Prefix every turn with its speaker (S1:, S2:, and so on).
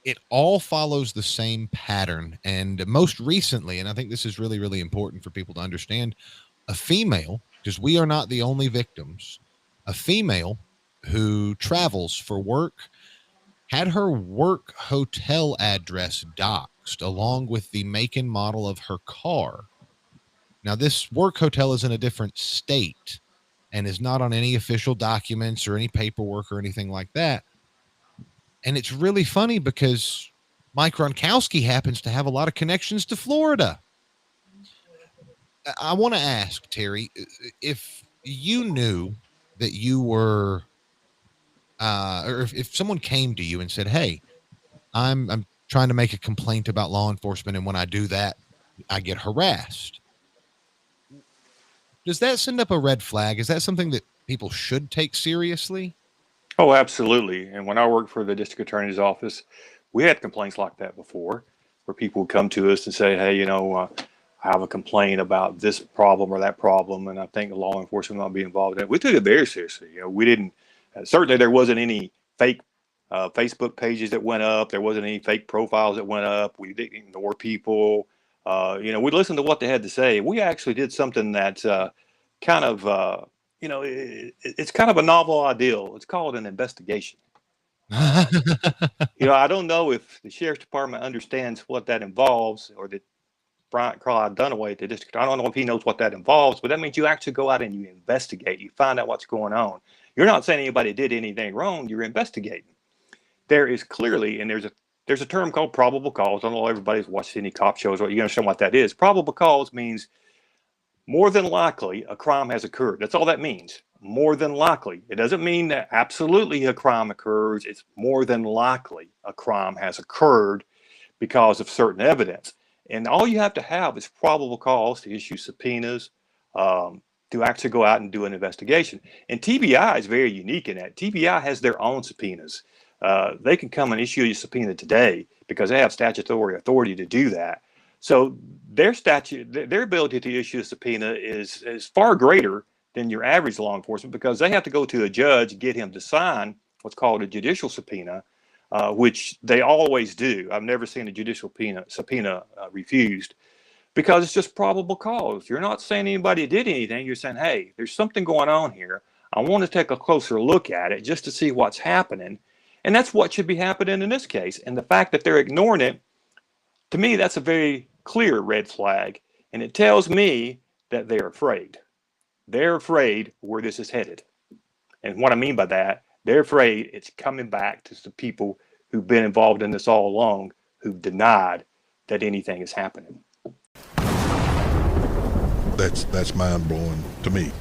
S1: it all follows the same pattern. And most recently, and I think this is really, really important for people to understand, a female, because we are not the only victims, a female who travels for work had her work hotel address doxed along with the make and model of her car. Now, this work hotel is in a different state and is not on any official documents or any paperwork or anything like that. And it's really funny because Mike Gronkowski happens to have a lot of connections to Florida. I want to ask, Terry, if you knew that you were, or if someone came to you and said, "Hey, I'm trying to make a complaint about law enforcement, and when I do that, I get harassed." Does that send up a red flag? Is that something that people should take seriously?
S2: Oh, absolutely. And when I worked for the district attorney's office, we had complaints like that before, where people would come to us and say, "Hey, I have a complaint about this problem or that problem, and I think the law enforcement might be involved in it." We took it very seriously. We didn't. Certainly, there wasn't any fake Facebook pages that went up. There wasn't any fake profiles that went up. We didn't ignore people. We listened to what they had to say. We actually did something that kind of it's kind of a novel ideal. It's called an investigation. Uh, I don't know if the sheriff's department understands what that involves, or that Bryant Carlisle Dunaway, the district. I don't know if he knows what that involves, but that means you actually go out and you investigate. You find out what's going on. You're not saying anybody did anything wrong. You're investigating. There is clearly, and there's a term called probable cause. I don't know if everybody's watched any cop shows, or you understand what that is. Probable cause means more than likely a crime has occurred. That's all that means. More than likely. It doesn't mean that absolutely a crime occurs. It's more than likely a crime has occurred because of certain evidence. And all you have to have is probable cause to issue subpoenas, to actually go out and do an investigation. And TBI is very unique in that. TBI has their own subpoenas. They can come and issue a subpoena today because they have statutory authority to do that. So their ability to issue a subpoena is far greater than your average law enforcement, because they have to go to a judge, get him to sign what's called a judicial subpoena, which they always do. I've never seen a judicial subpoena refused, because it's just probable cause. You're not saying anybody did anything. You're saying, hey, there's something going on here. I want to take a closer look at it just to see what's happening. And that's what should be happening in this case. And the fact that they're ignoring it, to me, that's a very clear red flag. And it tells me that they're afraid. They're afraid where this is headed. And what I mean by that, they're afraid it's coming back to the people who've been involved in this all along, who've denied that anything is happening.
S3: That's mind blowing to me.